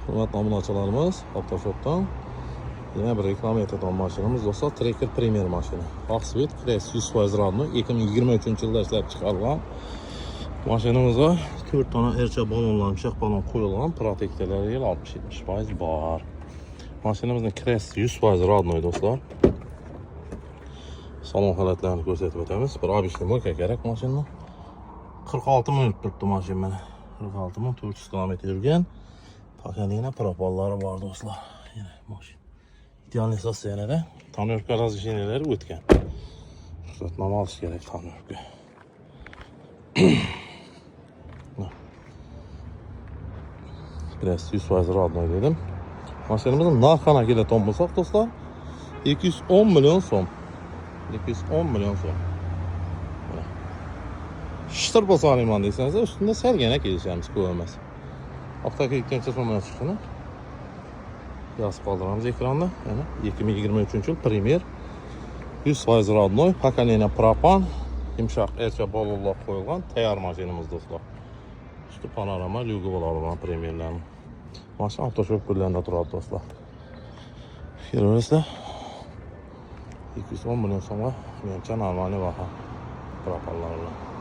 Hurmatli obunachilarimiz, Avtoshopdan yana bir reklama etadigan mashinamiz do'stlar, Tracker Premier mashina. Oqsvet Crest 100% rodnoy 2023-yilda ishlab chiqarilgan. Mashinamizda 4 tane ercha balonlar, shaq balon qo'yilgan, protektorlari 60-70% bor. Mashinamizning Crest 100% rodnoy do'stlar. Salon holatlarini ko'rsatib o'tamiz. Bir obishli mo'ka kerak mashina. 46 minut turibdi mashina mana. 46.400 km yurgan. Paketine propallari bor do'stlar. Yana mashina. İdeal sosteniyada tanırka razishiniyalar o'tgan. Ruxsatnoma olish kerak tanırka. Crest 100% rodnoy dedim. Mashinamizning narxini keladigan bo'lsak do'stlar, 210 million so'm. 210 million so'm. Shitir bo'lsa olaman desangiz, ustunda salgina kelishamiz, ko'p emas. Oqtaki ikkinchi so'mdan chiqishini yozib qoldiramiz ekranda. Yana 2023-yil Premier 100% rodnoy, pakaleniya propan, yumshoq ercha balonlar qo'yilgan tayyor mashinamiz do'stlar. Usti panorama lyugi bo'ladigan Premierlarni. Mashina Avtoshop ko'llarida turadi do'stlar. Kelasizlar 210 million so'mga menimcha normal baho propanlar bilan.